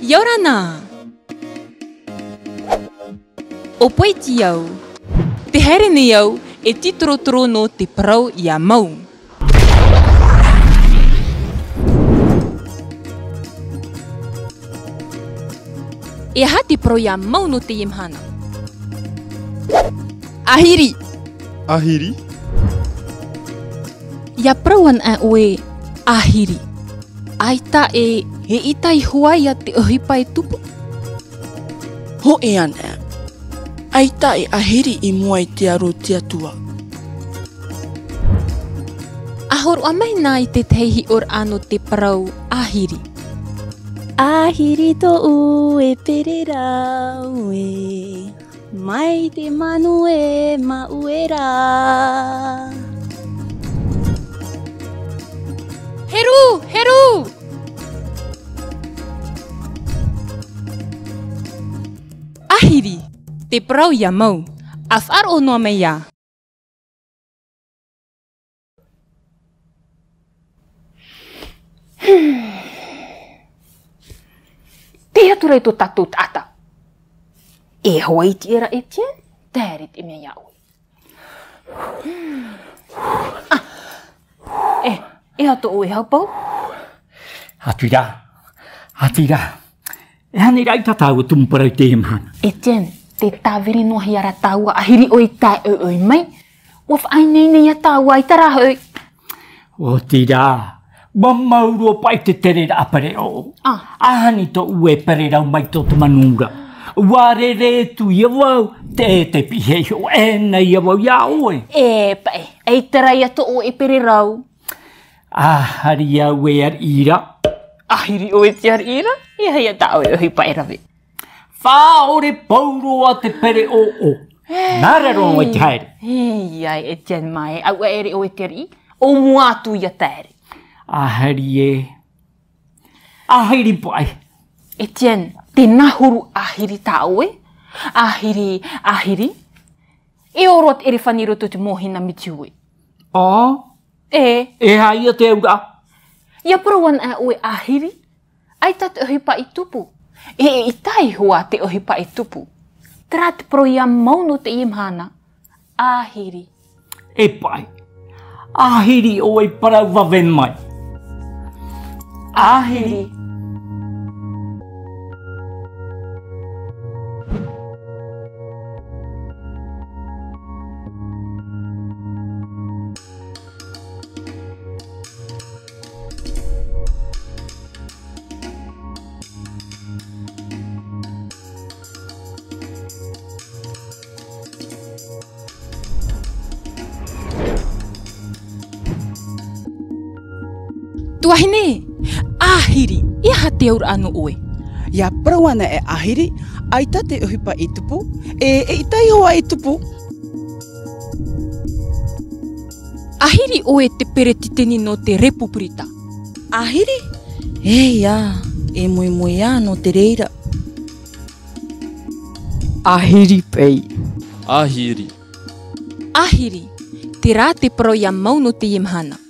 Yorana. O poiti au. Te here ni au e titoro no te parau ia mau. E hati parau ia mau no te imhana. Ahiri. Ahiri? Ia parauan a oe ahiri. Aita e he itai huai a te ohipa e tupu. Ho e ana. Aita e ahiri I mua I te aro te atua. Ahoro amai nā I te teihi or ano te parau ahiri. Ahiri to u e pere rau e. Mai te manu e mauera. Heru! Heru! Ahiri, te parau ia mau. Afar o noa mei ia. Te aturei to tatou tata. E hoa I te era Etienne, tēre te mea iau. E ato o e haupau? Atira. E hane rai tatau o tumparau te imhana. Etienne, te tāwiri noa hi ara tāua ahiri o I tai oi mai. Wa whaai nei a tāua I tara hoi. O tira. Mamauro pai te tere apare o. Ahani to ue pere rau mai to te manura. Warere tu ia wau. Te pihe o e nei ia wau ia oe. E pai, ei tera ia to o e pere rau. Ahari au e ar ira. Ahiri o e te ar ira? Ia hei a tau e ohi pai rawe. Wha ore pauro a te pere o. Nara rongo e te haere. Iai, e tian mai, au e ere o e te ar I. O muatu ia tēre. Ahari e. Ahiri pai. Etienne, te nahuru ahiri tau e? Ahiri? E oro at ere whaniro to te mohina mitiu e. E hai a te aura. Ia parawan a oe ahiri? Ai ta te ohipa I tupu. E itai hua te ohipa I tupu. Tera te pro ia mauno te imhana. Ahiri. E pai. Ahiri o e parau wawen mai. Ahiri. Tuahine, ahiri, ia te aura anu oe. Ia parawana e ahiri, aita te uhipa I tupu, e itai hoa I tupu. Ahiri oe te peretiteni no te repupurita. Ahiri? Ia, e mui no te reira. Ahiri pei. Ahiri, te rā te parau ia mau no te imhana.